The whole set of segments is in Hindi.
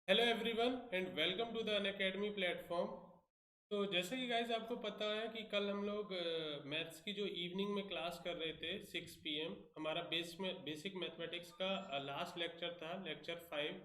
Hello everyone and welcome to the Unacademy platform. तो जैसे कि गाइज आपको पता है कि कल हम लोग मैथ्स की जो इवनिंग में क्लास कर रहे थे 6 PM, हमारा बेसिक मैथमेटिक्स का लास्ट लेक्चर था, lecture 5।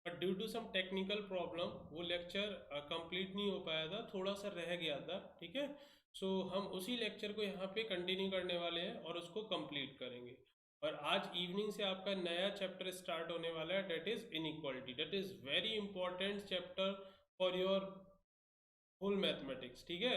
But due to some technical problem वो लेक्चर कंप्लीट नहीं हो पाया था, थोड़ा सा रह गया था। ठीक है, सो हम उसी लेक्चर को यहाँ पे कंटिन्यू करने वाले हैं और उसको कंप्लीट करेंगे। और आज इवनिंग से आपका नया चैप्टर स्टार्ट होने वाला है, that is inequality. That is very important chapter for your full mathematics. ठीक है,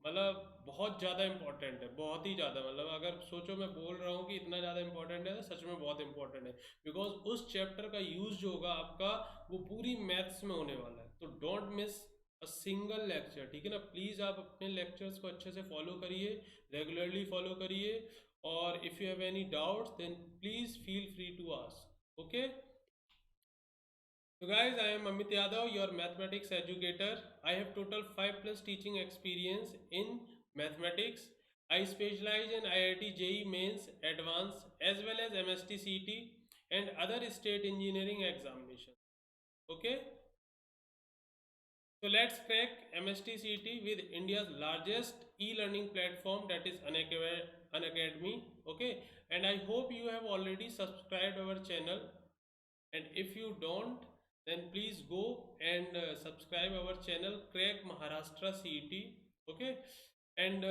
मतलब बहुत ज़्यादा इंपॉर्टेंट है, बहुत ही ज़्यादा। मतलब अगर सोचो मैं बोल रहा हूँ कि इतना ज़्यादा इंपॉर्टेंट है तो सच में बहुत इंपॉर्टेंट है, बिकॉज उस चैप्टर का यूज जो होगा आपका वो पूरी मैथ्स में होने वाला है। तो don't miss a single lecture. ठीक है ना, प्लीज़ आप अपने लेक्चर्स को अच्छे से फॉलो करिए, रेगुलरली फॉलो करिए। और if you have any doubts then please feel free to ask. Okay, so guys, I am Amit Yadav, your mathematics educator. I have total 5 plus teaching experience in mathematics. I specialize in IIT JEE Mains Advanced as well as MST CET and other state engineering examinations. Okay, so let's crack MST CET with India's largest e-learning platform, that is Unacademy. Okay, and I hope you have already subscribed our channel, and if you don't then please go and subscribe our channel Crack Maharashtra CET. Okay, and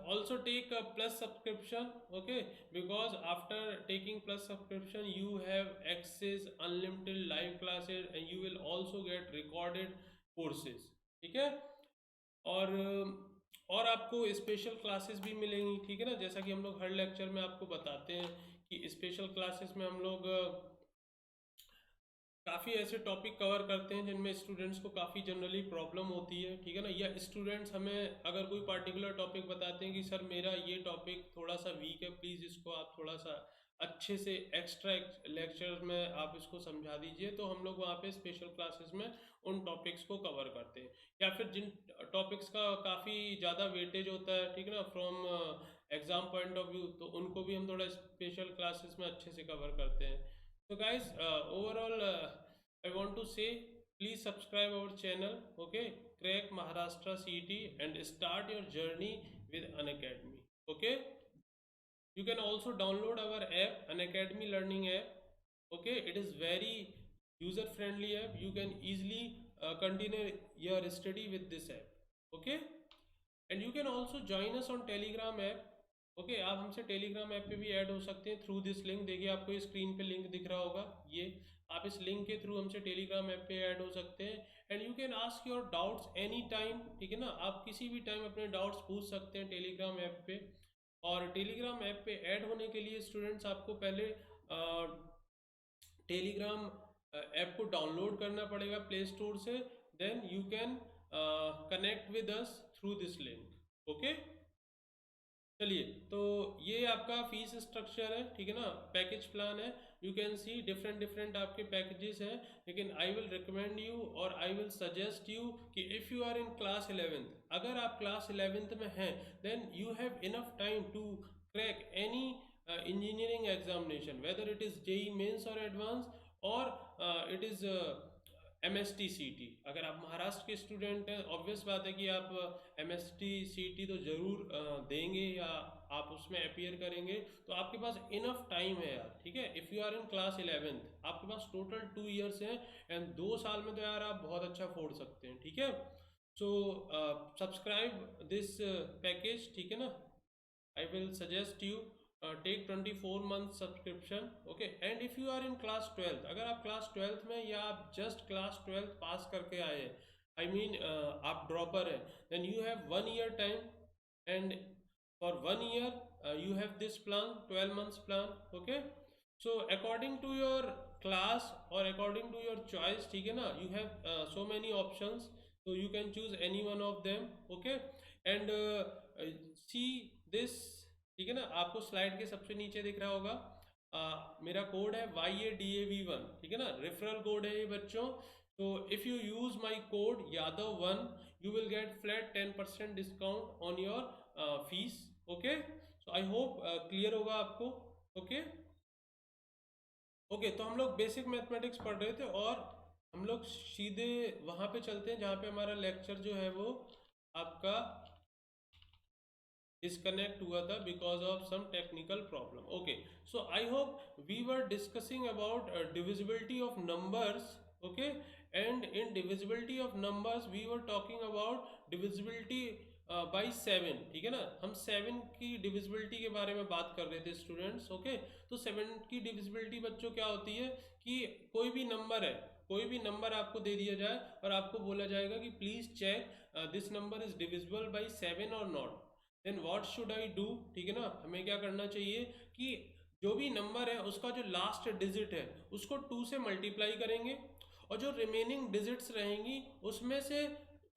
also take a plus subscription. Okay, because after taking plus subscription you have access unlimited live classes and you will also get recorded courses. ठीक है, और और आपको स्पेशल क्लासेस भी मिलेंगी। ठीक है ना, जैसा कि हम लोग हर लेक्चर में आपको बताते हैं कि स्पेशल क्लासेस में हम लोग काफ़ी ऐसे टॉपिक कवर करते हैं जिनमें स्टूडेंट्स को काफ़ी जनरली प्रॉब्लम होती है। ठीक है ना, या स्टूडेंट्स हमें अगर कोई पर्टिकुलर टॉपिक बताते हैं कि सर मेरा ये टॉपिक थोड़ा सा वीक है, प्लीज़ इसको आप थोड़ा सा अच्छे से एक्स्ट्रा लेक्चर में आप इसको समझा दीजिए, तो हम लोग वहाँ पे स्पेशल क्लासेस में उन टॉपिक्स को कवर करते हैं। या फिर जिन टॉपिक्स का काफ़ी ज़्यादा वेटेज होता है, ठीक है ना, from exam point of view, तो उनको भी हम थोड़ा स्पेशल क्लासेस में अच्छे से कवर करते हैं। So guys, overall, I want to say, please subscribe our channel. Okay, Crack Maharashtra CET and start your journey with Unacademy. Okay, you can also download our app, Unacademy Learning app. Okay, it is very user friendly app. You can easily continue your study with this app. Okay, and you can also join us on Telegram app. Okay आप हमसे टेलीग्राम ऐप पे भी ऐड हो सकते हैं थ्रू दिस लिंक। देखिए आपको ये स्क्रीन पे लिंक दिख रहा होगा, ये आप इस लिंक के थ्रू हमसे टेलीग्राम ऐप पे ऐड हो सकते हैं। And you can ask your doubts any time. ठीक है ना, आप किसी भी टाइम अपने डाउट्स पूछ सकते हैं टेलीग्राम ऐप पे। और टेलीग्राम ऐप पे ऐड होने के लिए स्टूडेंट्स आपको पहले टेलीग्राम ऐप को डाउनलोड करना पड़ेगा प्ले स्टोर से। Then you can connect with us through this link. Okay, चलिए, तो ये आपका फीस स्ट्रक्चर है। ठीक है ना, पैकेज प्लान है। You can see different different आपके पैकेजेस हैं, लेकिन आई विल रिकमेंड यू और आई विल सजेस्ट यू कि if you are in class 11th, अगर आप क्लास 11th में हैं, then you have enough time to crack any engineering examination, whether it is JEE mains और एडवांस, और इट इज़ MST CT। अगर आप महाराष्ट्र के स्टूडेंट हैं, ऑब्वियस बात है कि आप MST CT तो ज़रूर देंगे या आप उसमें अपियर करेंगे, तो आपके पास इनफ टाइम है यार। ठीक है, if you are in class 11th आपके पास टोटल 2 years हैं, एंड 2 साल में तो यार आप बहुत अच्छा फोड़ सकते हैं। ठीक है, सो सब्सक्राइब दिस पैकेज। ठीक है ना, I will suggest you take 24 month subscription. Okay, and if you are in class 12th, अगर आप class 12th में या आप just class 12th पास करके आए, I mean आप ड्रॉपर हैं, then you have 1 year time, and for 1 year you have this plan, 12 months plan. Okay, so according to your class or according to your choice, ठीक है ना, you have so many options, so you can choose any one of them. Okay, and see this. ठीक है ना, आपको स्लाइड के सबसे नीचे दिख रहा होगा मेरा कोड है YADAV1। ठीक है ना, रेफरल कोड है ये बच्चों। तो if you use my code यादव1 you will get flat 10% discount on your fees. Okay, so I hope clear होगा आपको। ओके, ओके, तो हम लोग बेसिक मैथमेटिक्स पढ़ रहे थे, और हम लोग सीधे वहां पे चलते हैं जहाँ पे हमारा लेक्चर जो है वो आपका डिस्कनेक्ट हुआ था because of some technical problem. Okay, so I hope we were discussing about divisibility of numbers. Okay, and in divisibility of numbers we were talking about divisibility by 7। ठीक है ना, हम 7 की डिविजिबिलिटी के बारे में बात कर रहे थे स्टूडेंट्स। ओके, तो 7 की डिविजिबिलिटी बच्चों क्या होती है कि कोई भी नंबर है, कोई भी नंबर आपको दे दिया जाए और आपको बोला जाएगा कि please check this number is divisible by 7 और not, then what should I do. ठीक है ना, हमें क्या करना चाहिए कि जो भी नंबर है उसका जो लास्ट डिजिट है उसको 2 से मल्टीप्लाई करेंगे और जो रिमेनिंग डिजिट्स रहेंगी उसमें से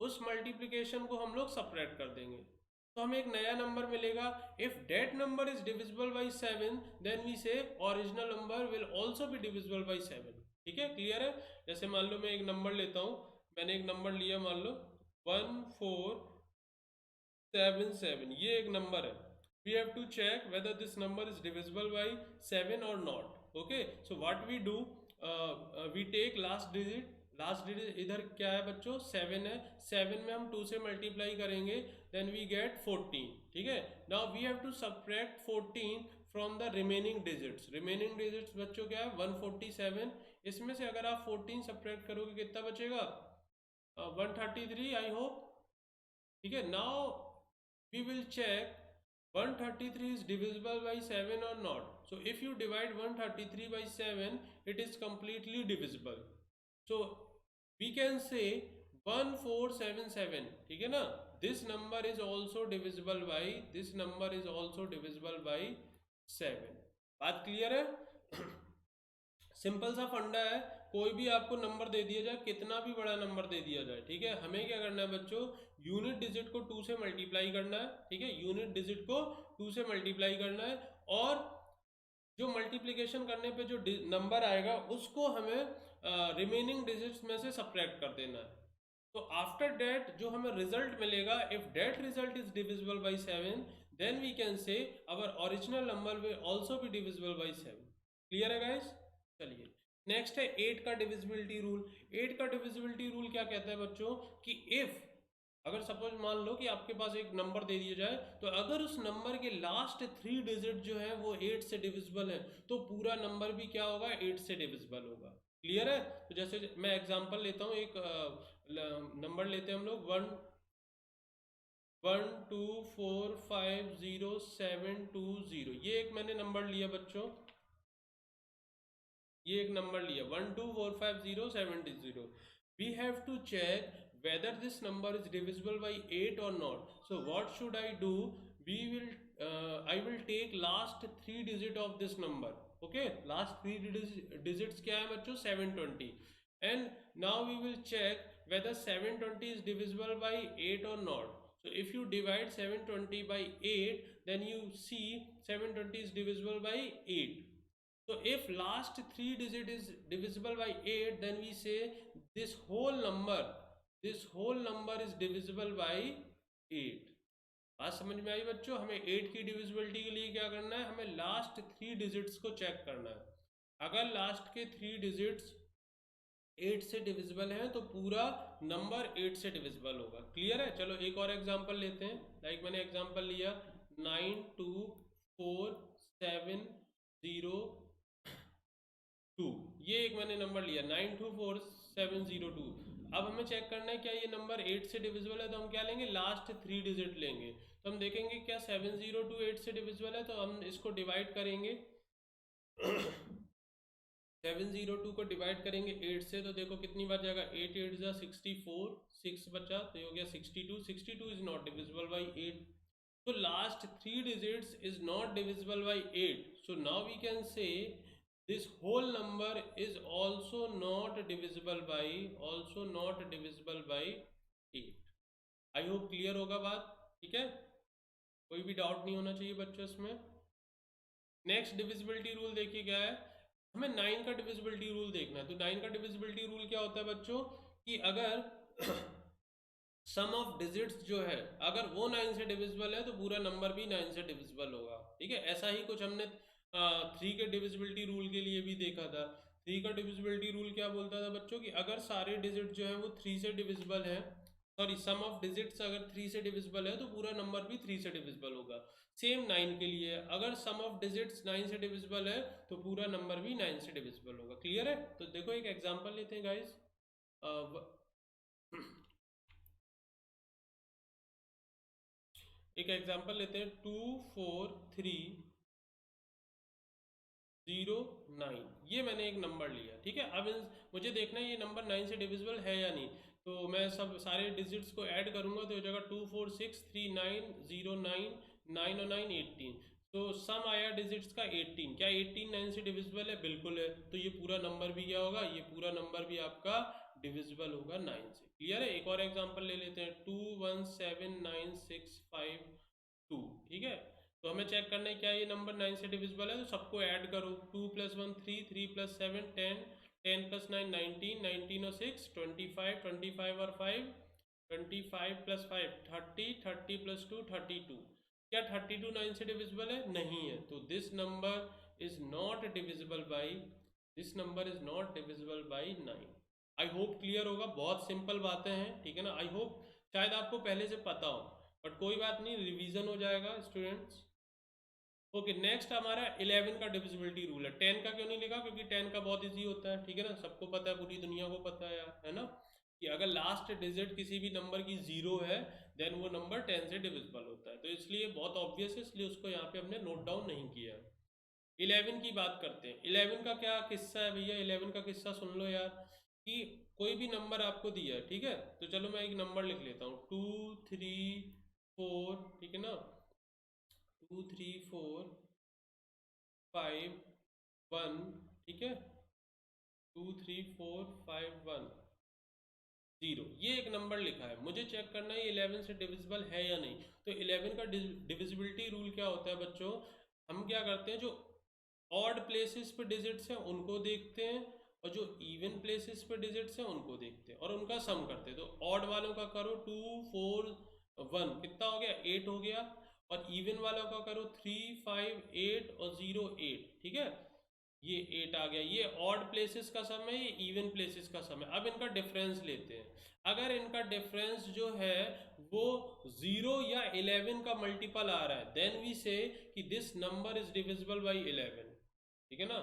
उस मल्टीप्लिकेशन को हम लोग सपरेट कर देंगे, तो हमें एक नया नंबर मिलेगा। If that number is divisible by 7 then we say original number will also be divisible by 7। ठीक है, क्लियर है। जैसे मान लो मैं एक नंबर लेता हूँ, मैंने एक नंबर लिया, मान लो 1477, ये एक नंबर है। we have to check whether this number is divisible by 7 or not. Okay, so what we do, we take last digit, last digit इधर क्या है बच्चों 7 है, 7 में हम 2 से मल्टीप्लाई करेंगे देन वी गेट 14। ठीक है, now we have to subtract 14 from the remaining digits. Remaining digits बच्चों क्या है 147, इसमें से अगर आप 14 सबट्रैक्ट करोगे कितना बचेगा 133 आई होप। ठीक है, now we will check 133 is divisible by 7 or not. So if you divide 133 by 7 it is completely divisible, so we can say 1477। ठीक है ना, this number is also divisible by, this number is also divisible by 7। बात क्लियर है। सिंपल सा फंडा है, कोई भी आपको नंबर दे दिया जाए, कितना भी बड़ा नंबर दे दिया जाए, ठीक है, हमें क्या करना है बच्चों, यूनिट डिजिट को 2 से मल्टीप्लाई करना है। ठीक है, यूनिट डिजिट को 2 से मल्टीप्लाई करना है और जो मल्टीप्लिकेशन करने पे जो नंबर आएगा उसको हमें रिमेनिंग डिजिट्स में से सब्ट्रैक्ट कर देना है। तो आफ्टर डेट जो हमें रिजल्ट मिलेगा, if that result is divisible by 7 then we can say our original number will also be divisible by 7। Clear है गाइस। चलिए नेक्स्ट है 8 का डिविजिबिलिटी रूल। 8 का डिविजिबिलिटी रूल क्या कहता है बच्चों कि इफ, अगर सपोज मान लो कि आपके पास एक नंबर दे दिया जाए, तो अगर उस नंबर के लास्ट 3 डिजिट जो है वो 8 से डिविजिबल है तो पूरा नंबर भी क्या होगा 8 से डिविजिबल होगा। क्लियर है। तो जैसे मैं एग्जांपल लेता हूँ, एक नंबर लेते हैं हम लोग 1245070। ये एक मैंने नंबर लिया बच्चों, ये एक नंबर लिया 1245070। We have to check whether this number is divisible by 8 or not. So what should I do? We will I will take last 3 digit of this number. Okay, last 3 digits क्या है बच्चों 720, and now we will check whether 720 is divisible by 8 or not. So if you divide 720 by 8 then you see 720 is divisible by 8. So if last 3 digit is divisible by 8 then we say this whole number is divisible by 8। बात समझ में आई बच्चों। हमें 8 की डिविजिबिलिटी के लिए क्या करना है, हमें लास्ट 3 डिजिट्स को चेक करना है। अगर लास्ट के 3 डिजिट्स 8 से डिविजिबल हैं तो पूरा नंबर 8 से डिविजिबल होगा। क्लियर है। चलो एक और एग्जांपल लेते हैं। लाइक मैंने एग्जांपल लिया 92470 2, ये एक मैंने नंबर लिया 92470 2। अब हमें चेक करना है क्या ये नंबर 8 से डिविजिबल है, तो हम क्या लेंगे लास्ट 3 डिजिट लेंगे। तो हम देखेंगे क्या 702 8 से डिविजिबल है, तो हम इसको डिवाइड करेंगे 702 को डिवाइड करेंगे 8 से, तो देखो कितनी बार जाएगा 8 8 जा 64, 6 बचा तो ये हो गया 62। 62 is not divisible by 8, so last 3 digits is not divisible by 8, so now we can say this whole number is also not divisible by 8। I hope clear होगा बात। ठीक है, कोई भी डाउट नहीं होना चाहिए बच्चों इसमें। नेक्स्ट डिविजिबिलिटी रूल देखिए क्या है, हमें 9 का डिविजिबिलिटी रूल देखना है। तो 9 का डिविजिबिलिटी रूल क्या होता है बच्चों कि अगर सम ऑफ डिजिट्स जो है अगर वो 9 से डिविजिबल है तो पूरा नंबर भी 9 से डिविजिबल होगा। ठीक है, ऐसा ही कुछ हमने 3 के डिविजिबिलिटी रूल के लिए भी देखा था। 3 का डिविजिबिलिटी रूल क्या बोलता था बच्चों कि अगर सारे डिजिट जो है वो 3 से डिविजिबल है, सॉरी सम ऑफ डिजिट्स अगर 3 से डिविजिबल है तो पूरा नंबर भी 3 से डिविजिबल होगा। सेम 9 के लिए अगर सम ऑफ डिजिट्स 9 से डिविजिबल है तो पूरा नंबर भी 9 से डिविजिबल होगा। क्लियर है? तो देखो एक एग्जांपल लेते हैं गाइस। एक एग्जांपल लेते हैं 24309, ये मैंने एक नंबर लिया, ठीक है। अब मुझे देखना है ये नंबर 9 से डिविजिबल है या नहीं। तो मैं सब सारे डिजिट्स को ऐड करूंगा तो हो जाएगा 2463909 9 और 9 18। तो सम आया डिजिट्स का 18। क्या 18 9 से डिविजिबल है? बिल्कुल है। तो ये पूरा नंबर भी क्या होगा? ये पूरा नंबर भी आपका डिविजिबल होगा 9 से। क्लियर है? एक और एग्जांपल ले लेते हैं 2179652, ठीक है। तो हमें चेक करना है क्या ये नंबर 9 से डिविजिबल है, तो सबको ऐड करो। 2 + 1 3, 3 + 7 10, 10 + 9 19, 19 और 6 25, 25 और 5 25 + 5 30, 30 + 2 32। क्या 32 9 से डिविजिबल है? नहीं है। तो this number is not divisible by, this number is not divisible by 9। I hope clear होगा। बहुत सिंपल बातें हैं, ठीक है ना। आई होप शायद आपको पहले से पता हो, बट कोई बात नहीं, रिवीजन हो जाएगा स्टूडेंट्स। ओके, नेक्स्ट हमारा 11 का डिविजिबिलिटी रूल है। 10 का क्यों नहीं लिखा? क्योंकि 10 का बहुत इजी होता है, ठीक है ना। सबको पता है, पूरी दुनिया को पता है यार, है ना, कि अगर लास्ट डिजिट किसी भी नंबर की 0 है देन वो नंबर 10 से डिविजिबल होता है। तो इसलिए बहुत ऑब्वियस है, इसलिए उसको यहाँ पे हमने नोट डाउन नहीं किया। 11 की बात करते हैं। 11 का क्या किस्सा है भैया? 11 का किस्सा सुन लो यार, कि कोई भी नंबर आपको दिया है, ठीक है। तो चलो मैं एक नंबर लिख लेता हूँ 2 3 4, ठीक है ना। 2 3 4 5 1, ठीक है। 2 3 4 5 1 0, ये एक नंबर लिखा है। मुझे चेक करना है 11 से डिविजिबल है या नहीं। तो 11 का डिविजिबिलिटी रूल क्या होता है बच्चों? हम क्या करते हैं, जो ऑड प्लेसेस पे डिजिट्स हैं उनको देखते हैं, और जो इवन प्लेसेस पे डिजिट्स हैं उनको देखते हैं और उनका सम करते हैं। तो ऑड वालों का करो 2 4 1, कितना हो गया? 8 हो गया। और इवन वालों का करो 3 5 8 और 0 8, ठीक है। ये 8 आ गया। ये ऑड प्लेसेस का सम है, ये इवन प्लेसेस का सम है। अब इनका डिफरेंस लेते हैं। अगर इनका डिफरेंस जो है वो 0 या 11 का मल्टीपल आ रहा है देन वी से कि this number is divisible by 11, ठीक है ना।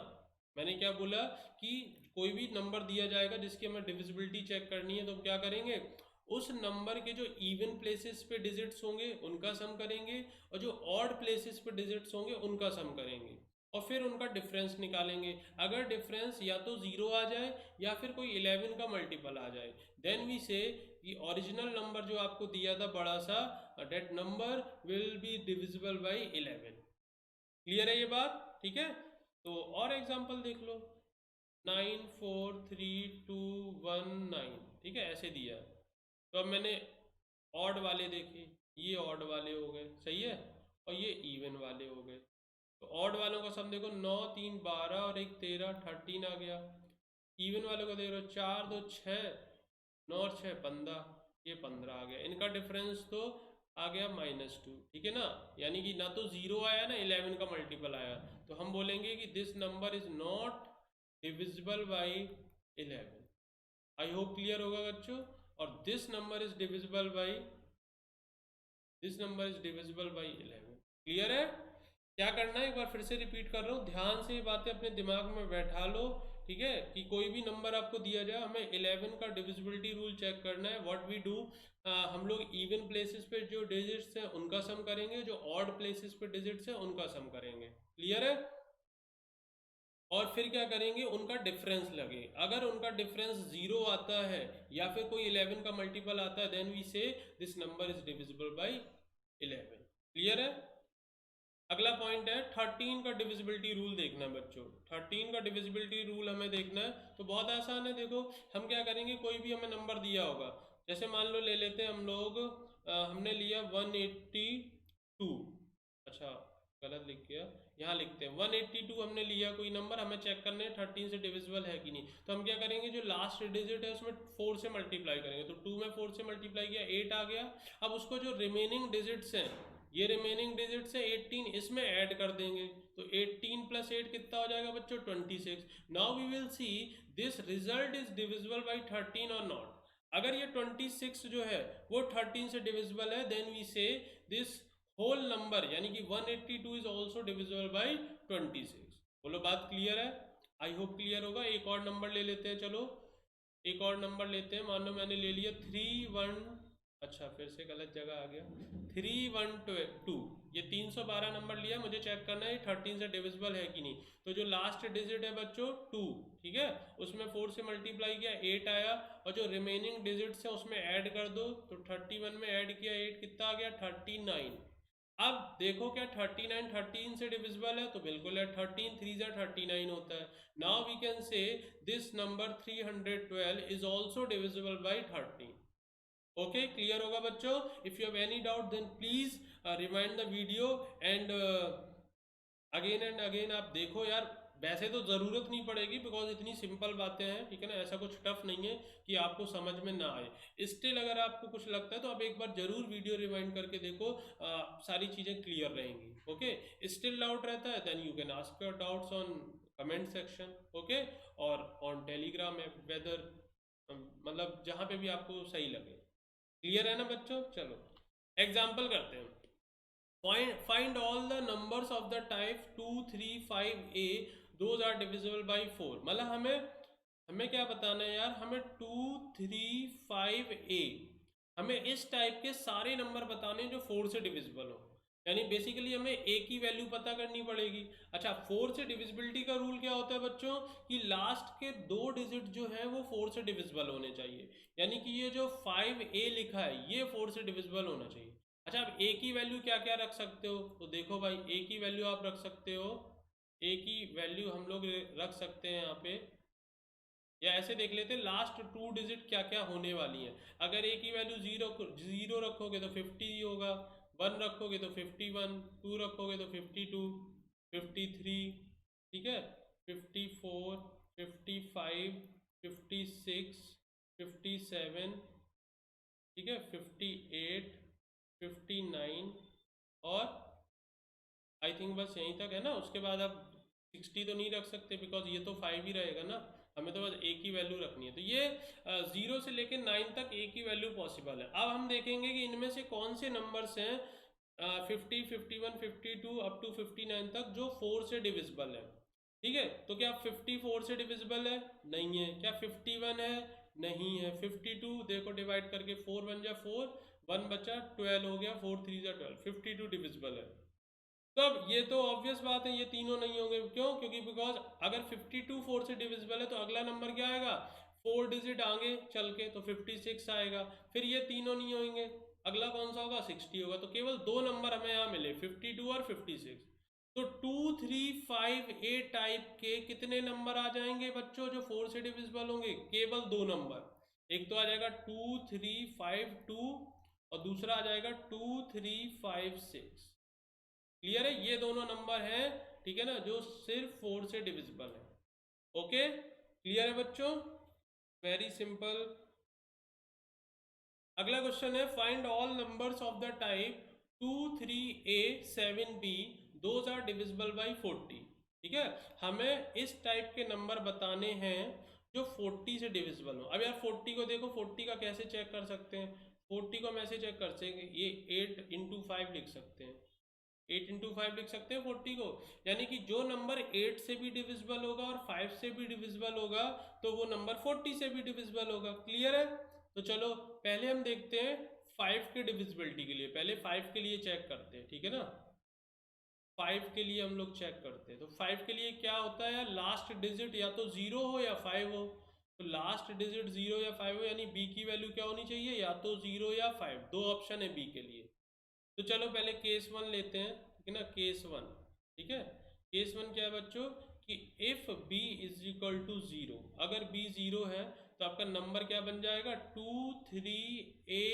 मैंने क्या बोला कि कोई भी नंबर दिया जाएगा जिसकी हमें डिविजिबिलिटी चेक करनी है, तो हम क्या करेंगे, उस नंबर के जो इवन प्लेसेस पे डिजिट्स होंगे उनका सम करेंगे, और जो ऑड प्लेसेस पे डिजिट्स होंगे उनका सम करेंगे, और फिर उनका डिफरेंस निकालेंगे। अगर डिफरेंस या तो 0 आ जाए या फिर कोई 11 का मल्टीपल आ जाए देन वी से कि ओरिजिनल नंबर जो आपको दिया था बड़ा सा, that number will be divisible by 11। Clear है ये बात? ठीक है। तो और एग्जांपल देख लो 94321 9, ठीक है, ऐसे दिया है। तो अब मैंने ऑड वाले देखे, ये ऑड वाले हो गए, सही है, और ये इवन वाले हो गए। तो ऑड वालों का सम देखो 9 3 12 और 1 13 13 आ गया। इवन वालों को देख रहे हो 4 2 6, 9 और 6 15, ये 15 आ गया। इनका डिफरेंस तो आ गया -2, ठीक है ना। यानी कि ना तो 0 आया ना 11 का मल्टीपल आया, तो हम बोलेंगे कि this number is not divisible by 11। I hope clear होगा बच्चों। और this number is divisible by, this number is divisible by 11। Clear है? क्या करना है, एक बार फिर से रिपीट कर रहा हूँ, ध्यान से ये बातें अपने दिमाग में बैठा लो, ठीक है। कि कोई भी नंबर आपको दिया जाए, हमें 11 का डिविजिबिलिटी रूल चेक करना है। व्हाट वी डू, हम लोग इवन प्लेसेस पे जो डिजिट्स हैं उनका सम करेंगे, जो ऑड प्लेसेस पे डिजिट्स हैं उनका सम करेंगे। क्लियर है? और फिर क्या करेंगे, उनका डिफरेंस लगे। अगर उनका डिफरेंस 0 आता है या फिर कोई 11 का मल्टीपल आता है देन वी से this number is divisible by 11। Clear है? अगला पॉइंट है 13 का डिविजिबिलिटी रूल देखना है बच्चों। 13 का डिविजिबिलिटी रूल हमें देखना है, तो बहुत आसान है। देखो हम क्या करेंगे, कोई भी हमें नंबर दिया होगा, जैसे मान लो ले लेते हैं हम लोग, हमने लिया 182, अच्छा गलत लिख गया, यहाँ लिखते हैं 182 हमने लिया कोई नंबर, हमें चेक करना है 13 से डिविजिबल है कि नहीं। तो हम क्या करेंगे, जो लास्ट डिजिट है उसमें 4 से मल्टीप्लाई करेंगे। तो 2 में 4 से मल्टीप्लाई किया 8 आ गया। अब उसको जो रिमेनिंग डिजिट्स हैं, ये रिमेनिंग डिजिट्स है 18, इसमें ऐड कर देंगे। तो 18 प्लस 8 कितना हो जाएगा बच्चों 26। Now we will see this result is divisible by 13 और नॉट। अगर ये 26 जो है वो 13 से डिविजिबल है देन वी से दिस होल नंबर यानी कि 182 इज ऑल्सो डिविजिबल बाई 26। बोलो बात क्लियर है? आई होप क्लियर होगा। एक और नंबर ले लेते हैं, चलो एक और नंबर लेते हैं। मान लो मैंने ले लिया 3 1, अच्छा फिर से गलत जगह आ गया, 3 1 2। ये 312 नंबर लिया, मुझे चेक करना है 13 से डिविजिबल है कि नहीं। तो जो लास्ट डिजिट है बच्चों 2, ठीक है, उसमें 4 से मल्टीप्लाई किया 8 आया, और जो रिमेनिंग डिजिट्स है उसमें ऐड कर दो। तो 31 में ऐड किया 8 कितना आ गया 39। अब देखो क्या 39 13 से डिविजिबल है? तो बिल्कुल है, 13 3 जा 39 होता है। Now we can say this number 312 is also divisible by 13। Okay clear होगा बच्चों? If you have any doubt then please remind the video and again and again आप देखो यार। वैसे तो ज़रूरत नहीं पड़ेगी बिकॉज इतनी सिंपल बातें हैं, ठीक है ना, ऐसा कुछ टफ नहीं है कि आपको समझ में ना आए। स्टिल अगर आपको कुछ लगता है तो आप एक बार जरूर वीडियो रिवाइंड करके देखो, सारी चीज़ें क्लियर रहेंगी। ओके, स्टिल डाउट रहता है then you can ask your doubts on comment section, okay, और ऑन टेलीग्राम ऐप, वेदर मतलब जहाँ पे भी आपको सही लगे। क्लियर है ना बच्चों? चलो एग्जाम्पल करते हैं। Find all the numbers of the type 2 3 5a those are divisible by 4। मतलब हमें क्या बताना है यार, हमें 2 3 5a, हमें इस टाइप के सारे नंबर बताने हैं जो 4 से डिविजिबल हो। यानी बेसिकली हमें a की वैल्यू पता करनी पड़ेगी। अच्छा 4 से डिविजिबिलिटी का रूल क्या होता है बच्चों, कि लास्ट के 2 डिजिट जो है वो 4 से डिविजिबल होने चाहिए। यानी कि ये जो 5a लिखा है ये 4 से डिविजिबल होना चाहिए। अच्छा आप a की वैल्यू क्या क्या रख सकते हो? तो देखो भाई a की वैल्यू आप रख सकते हो, a की वैल्यू हम लोग रख सकते हैं यहाँ पे, या ऐसे देख लेते हैं लास्ट 2 डिजिट क्या क्या होने वाली हैं। अगर a की वैल्यू 0 रखोगे तो 50 होगा, 1 रखोगे तो 51, 2 रखोगे तो 52, 53, ठीक है, 54, 55, 56, 57, ठीक है, 58, 59 और आई थिंक बस यहीं तक है ना। उसके बाद आप 60 तो नहीं रख सकते बिकॉज ये तो 5 ही रहेगा ना, हमें तो बस a की वैल्यू रखनी है। तो ये 0 से लेकर 9 तक a की वैल्यू पॉसिबल है। अब हम देखेंगे कि इनमें से कौन से नंबर्स हैं 50 51 52 अप टू 59 तक जो 4 से डिविजिबल है। ठीक है, तो क्या 54 से डिविजिबल है? नहीं है। क्या 51 है? नहीं है। 52 देखो डिवाइड करके 4 बन जा 4, 1 बचा 12 हो गया, 4 3 जा 12, 52 डिविजिबल है। तो अब ये तो ऑब्वियस बात है ये तीनों नहीं होंगे, क्यों? क्योंकि बिकॉज अगर 52 4 से डिविजिबल है तो अगला नंबर क्या आएगा 4 डिजिट आगे चल के, तो 56 आएगा। फिर ये तीनों नहीं होंगे, अगला कौन सा होगा 60 होगा। तो केवल 2 नंबर हमें यहाँ मिले 52 और 56। तो 2 3 5 ए टाइप के कितने नंबर आ जाएंगे बच्चों जो 4 से डिविजिबल होंगे? केवल 2 नंबर। एक तो आ जाएगा 2 3 5 2 और दूसरा आ जाएगा 2 3 5 6। क्लियर है? ये दोनों नंबर हैं, ठीक है ना, जो सिर्फ 4 से डिविजिबल है। ओके क्लियर है बच्चों? Very simple. अगला क्वेश्चन है find all numbers of the type 2 3a 7b those are divisible by 40। ठीक है, हमें इस टाइप के नंबर बताने हैं जो 40 से डिविजिबल हो। अब यार 40 को देखो, 40 का कैसे चेक कर सकते हैं? 40 को हम ऐसे चेक कर सकते हैं, ये 8 इंटू 5 लिख सकते हैं, 8 इंटू 5 लिख सकते हैं 40 को। यानी कि जो नंबर 8 से भी डिविजिबल होगा और 5 से भी डिविजिबल होगा तो वो नंबर 40 से भी डिविजिबल होगा। क्लियर है? तो चलो पहले हम देखते हैं 5 के डिविजिबिलिटी के लिए, पहले 5 के लिए चेक करते हैं, ठीक है ना। 5 के लिए हम लोग चेक करते हैं। तो 5 के लिए क्या होता है, लास्ट डिजिट या तो 0 हो या 5 हो। तो लास्ट डिजिट 0 या 5 हो, यानी b की वैल्यू क्या होनी चाहिए, या तो 0 या 5, दो ऑप्शन है b के लिए। तो चलो पहले केस 1 लेते हैं, ठीक है ना, केस 1। ठीक है, केस 1 क्या है बच्चों, कि if b is equal to 0, अगर b 0 है तो आपका नंबर क्या बन जाएगा 2 3 a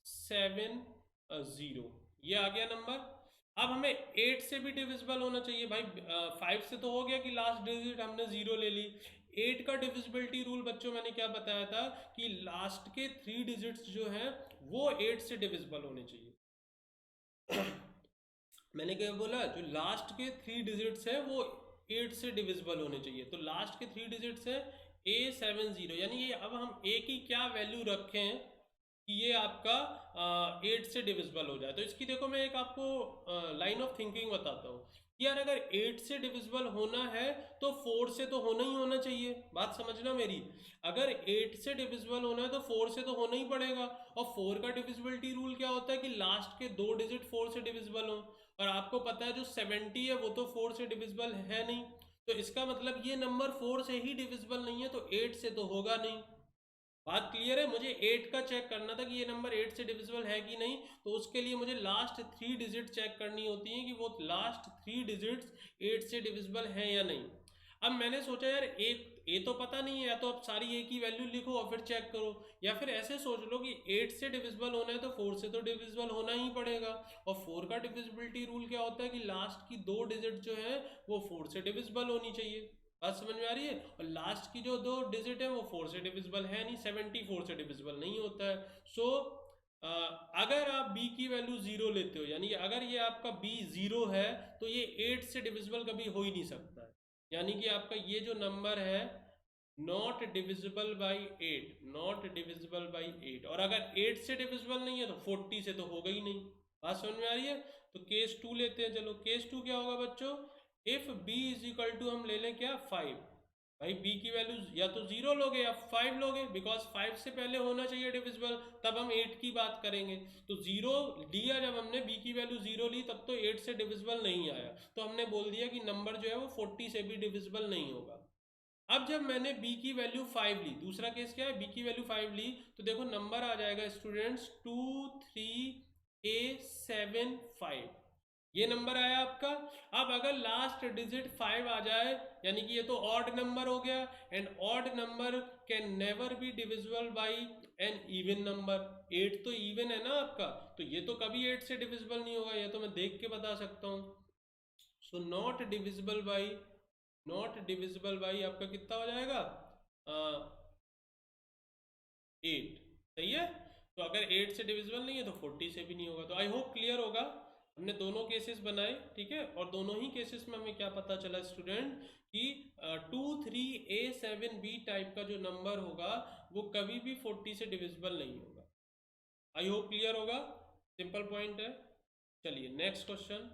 7 0, ये आ गया नंबर। अब हमें 8 से भी डिविजिबल होना चाहिए भाई। 5 से तो हो गया कि लास्ट डिजिट हमने 0 ले ली। 8 का डिविजिबिलिटी रूल बच्चों मैंने क्या बताया था कि लास्ट के 3 डिजिट्स जो हैं वो 8 से डिविजिबल होने चाहिए। मैंने क्या बोला, जो लास्ट के 3 डिजिट्स है वो 8 से डिविजिबल होने चाहिए। तो लास्ट के 3 डिजिट्स है A70, यानी ये अब हम A की क्या वैल्यू रखें कि ये आपका 8 से डिविजिबल हो जाए। तो इसकी देखो मैं एक आपको लाइन ऑफ थिंकिंग बताता हूँ कि यार अगर 8 से डिविजिबल होना है तो 4 से तो होना ही होना चाहिए। बात समझना मेरी, अगर 8 से डिविजिबल होना है तो 4 से तो होना ही पड़ेगा। और 4 का डिविजिबिलिटी रूल क्या होता है कि लास्ट के 2 डिजिट 4 से डिविजिबल हो। और आपको पता है जो 70 है वो तो 4 से डिविजिबल है नहीं। तो इसका मतलब ये नंबर 4 से ही डिविजिबल नहीं है, तो 8 से तो होगा नहीं। बात क्लियर है? मुझे 8 का चेक करना था कि ये नंबर 8 से डिविजिबल है कि नहीं। तो उसके लिए मुझे लास्ट 3 डिजिट चेक करनी होती है कि वो लास्ट 3 डिजिट्स 8 से डिविजिबल है या नहीं। अब मैंने सोचा यार एक ए तो पता नहीं है, या तो आप सारी ए की वैल्यू लिखो और फिर चेक करो, या फिर ऐसे सोच लो कि 8 से डिविजिबल होना है तो 4 से तो डिविजिबल होना ही पड़ेगा। और 4 का डिविजिबिलिटी रूल क्या होता है कि लास्ट की 2 डिजिट जो है वो 4 से डिविजिबल होनी चाहिए। बात समझ में आ रही है? और लास्ट की जो 2 डिजिट है वो 4 से डिविजिबल है नहीं, 74 से डिविजिबल नहीं होता है। सो अगर आप b की वैल्यू 0 लेते हो, यानी अगर ये आपका b 0 है, तो ये 8 से डिविजिबल कभी हो ही नहीं सकता है। यानी कि आपका ये जो नंबर है not divisible by 8, not divisible by 8, और अगर 8 से डिविजिबल नहीं है तो 40 से तो होगा ही नहीं। बात समझ में आ रही है? तो केस 2 लेते हैं। चलो केस 2 क्या होगा बच्चों, if b is equal to, हम ले लें क्या 5। भाई b की वैल्यू या तो 0 लोगे या 5 लोगे, बिकॉज 5 से पहले होना चाहिए डिविजिबल, तब हम 8 की बात करेंगे। तो 0 लिया, जब हमने b की वैल्यू 0 ली तब तो 8 से डिविजिबल नहीं आया, तो हमने बोल दिया कि नंबर जो है वो 40 से भी डिविजिबल नहीं होगा। अब जब मैंने b की वैल्यू 5 ली, दूसरा केस क्या है, b की वैल्यू 5 ली, तो देखो नंबर आ जाएगा स्टूडेंट्स 23A75, ये नंबर आया आपका। अब अगर लास्ट डिजिट 5 आ जाए, यानी कि ये तो ऑड नंबर हो गया, and odd number can never be divisible by an even number. 8 तो इवन है ना आपका, तो ये तो कभी 8 से डिविजिबल नहीं होगा, ये तो मैं देख के बता सकता हूँ। So not divisible by, not divisible by आपका कितना हो जाएगा 8। सही है? तो अगर 8 से डिविजिबल नहीं है तो 40 से भी नहीं होगा। तो आई होप क्लियर होगा। हमने दोनों केसेस बनाए, ठीक है, और दोनों ही केसेस में हमें क्या पता चला स्टूडेंट कि 23A7B टाइप का जो नंबर होगा वो कभी भी 40 से डिविजिबल नहीं होगा। आई होप क्लियर होगा, सिंपल पॉइंट है। चलिए next question,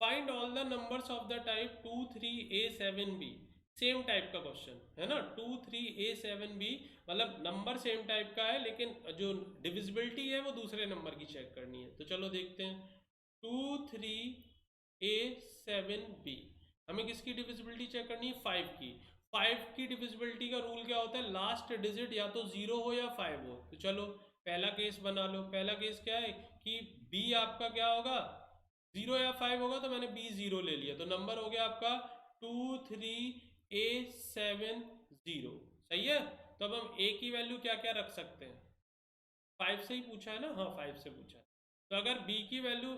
find all the numbers of the type 23A7B। Same type का क्वेश्चन है ना, 23A7B, मतलब नंबर सेम टाइप का है लेकिन जो डिविजिबिलिटी है वो दूसरे नंबर की चेक करनी है। तो चलो देखते हैं, 23A7B, हमें किसकी डिविजिबिलिटी चेक करनी है, 5 की। 5 की डिविजिबिलिटी का रूल क्या होता है, लास्ट डिजिट या तो 0 हो या 5 हो। तो चलो पहला केस बना लो। पहला केस क्या है कि b आपका क्या होगा, 0 या 5 होगा, तो मैंने b 0 ले लिया, तो नंबर हो गया आपका 23A70। सही है? तो अब हम a की वैल्यू क्या क्या रख सकते हैं, 5 से ही पूछा है ना, हाँ 5 से पूछा है। तो अगर b की वैल्यू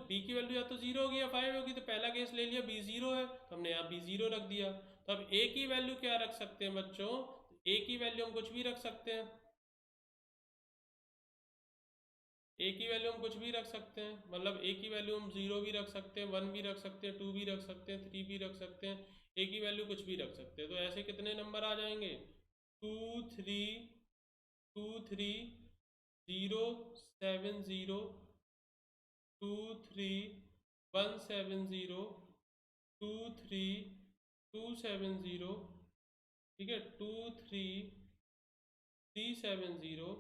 या तो 0 होगी या 5 होगी, तो पहला केस ले लिया b 0 है, तो हमने यहाँ b 0 रख दिया। तो अब a की वैल्यू क्या रख सकते हैं बच्चों, a की वैल्यू हम कुछ भी रख सकते हैं, ए की वैल्यू हम कुछ भी रख सकते हैं, मतलब ए की वैल्यू हम 0 भी रख सकते हैं, 1 भी रख सकते हैं, 2 भी रख सकते हैं, 3 भी रख सकते हैं, ए की वैल्यू कुछ भी रख सकते हैं। तो ऐसे कितने नंबर आ जाएंगे, 2 3 2 3 0 7 0, 2 3 1 7 0, 2 3 2 7 0, ठीक है, 2 3 3 7 0,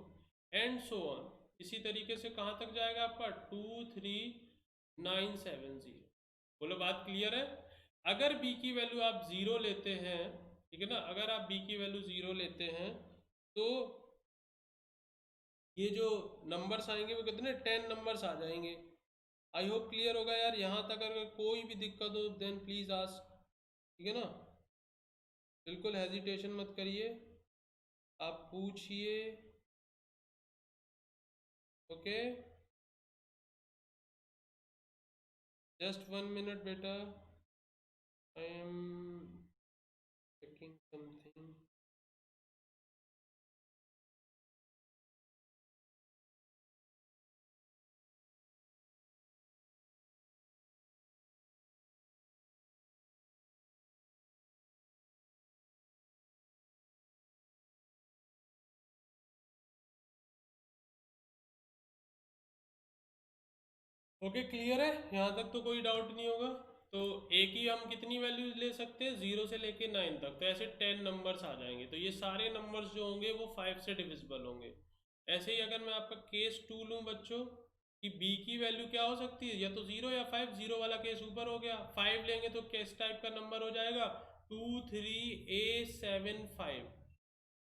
एंड सो ऑन। इसी तरीके से कहाँ तक जाएगा आपका 2 3 9 7 0। बोलो बात क्लियर है? अगर b की वैल्यू आप 0 लेते हैं, ठीक है ना, अगर आप b की वैल्यू 0 लेते हैं तो ये जो नंबर्स आएंगे वो कितने 10 नंबर्स आ जाएंगे। आई होप क्लियर होगा यार। यहाँ तक अगर कोई भी दिक्कत हो देन प्लीज़ आस्क, ठीक है ना, बिल्कुल हेजिटेशन मत करिए, आप पूछिए। ओके, जस्ट 1 मिनट बेटा, I am checking something. Okay clear है, यहाँ तक तो कोई डाउट नहीं होगा। तो ए की हम कितनी वैल्यू ले सकते हैं, 0 से लेके 9 तक, तो ऐसे 10 नंबर्स आ जाएंगे। तो ये सारे नंबर्स जो होंगे वो 5 से डिविजिबल होंगे। ऐसे ही अगर मैं आपका केस 2 लूँ बच्चों, कि बी की वैल्यू क्या हो सकती है, या तो 0 या 5, 0 वाला केस ऊपर हो गया, 5 लेंगे तो किस टाइप का नंबर हो जाएगा, 23A75।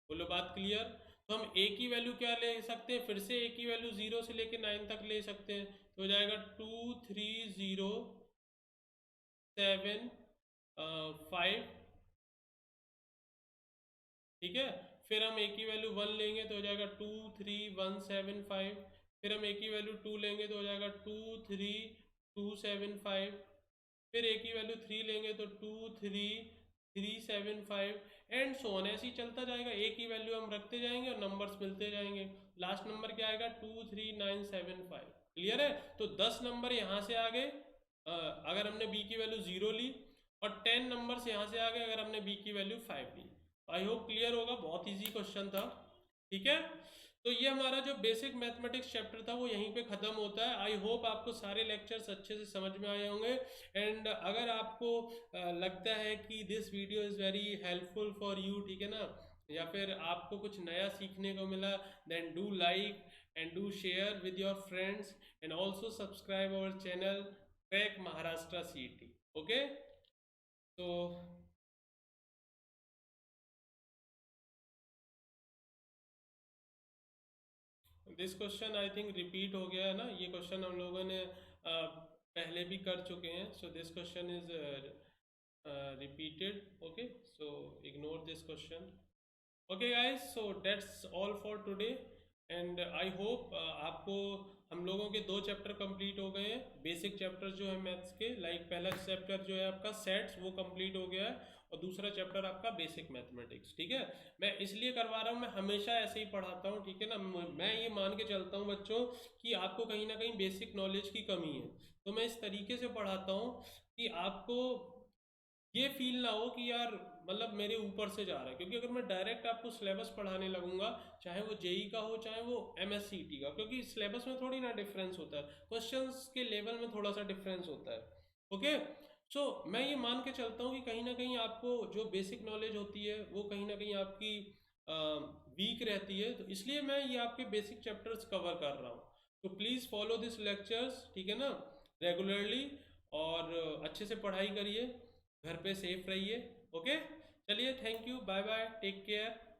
बोलो बात क्लियर। तो हम ए की वैल्यू क्या ले सकते हैं, फिर से ए की वैल्यू 0 से लेके 9 तक ले सकते हैं, तो हो जाएगा 2307 5। ठीक है, फिर हम ए की वैल्यू 1 लेंगे तो हो जाएगा 23175। फिर हम ए की वैल्यू 2 लेंगे तो हो जाएगा 23275। फिर ए की वैल्यू 3 लेंगे तो 23375 एंड सो ऑन, ऐसे ही चलता जाएगा। ए की वैल्यू हम रखते जाएंगे और नंबर्स मिलते जाएंगे। लास्ट नंबर क्या आएगा, 23975। क्लियर है। तो 10 नंबर यहाँ से आ गए अगर हमने बी की वैल्यू 0 ली, और 10 नंबर्स यहाँ से आ गए अगर हमने बी की वैल्यू 5 ली। आई होप क्लियर होगा, बहुत इजी क्वेश्चन था। ठीक है, तो ये हमारा जो बेसिक मैथमेटिक्स चैप्टर था वो यहीं पे ख़त्म होता है। आई होप आपको सारे लेक्चर्स अच्छे से समझ में आए होंगे। एंड अगर आपको लगता है कि this video is very helpful for you, ठीक है ना, या फिर आपको कुछ नया सीखने को मिला, then do like and do share with your friends and also subscribe our channel crack Maharashtra CET। Okay, तो this question I think repeat हो गया है ना, ये क्वेश्चन हम लोगों ने पहले भी कर चुके हैं। So this question is repeated. Okay, so ignore this question. Okay guys, so that's all for today. And I hope आपको हम लोगों के 2 चैप्टर कंप्लीट हो गए हैं, बेसिक चैप्टर जो है मैथ्स के। लाइक पहला चैप्टर जो है आपका सेट्स वो कंप्लीट हो गया है, और दूसरा चैप्टर आपका बेसिक मैथमेटिक्स। ठीक है, मैं इसलिए करवा रहा हूँ, मैं हमेशा ऐसे ही पढ़ाता हूँ, ठीक है ना। मैं ये मान के चलता हूँ बच्चों कि आपको कहीं ना कहीं बेसिक नॉलेज की कमी है, तो मैं इस तरीके से पढ़ाता हूँ कि आपको ये फील ना हो कि यार मतलब मेरे ऊपर से जा रहा है। क्योंकि अगर मैं डायरेक्ट आपको सिलेबस पढ़ाने लगूंगा, चाहे वो जेई का हो चाहे वो MSCT का, क्योंकि सिलेबस में थोड़ी ना डिफरेंस होता है, क्वेश्चंस के लेवल में थोड़ा सा डिफरेंस होता है। ओके, सो मैं ये मान के चलता हूँ कि कहीं ना कहीं आपको जो बेसिक नॉलेज होती है वो कहीं ना कहीं आपकी वीक रहती है, तो इसलिए मैं ये आपके बेसिक चैप्टर्स कवर कर रहा हूँ। तो प्लीज़ फॉलो दिस लेक्चर्स, ठीक है ना, रेगुलरली, और अच्छे से पढ़ाई करिए, घर पे सेफ रहिए। ओके, चलिए, thank you, bye bye, take care.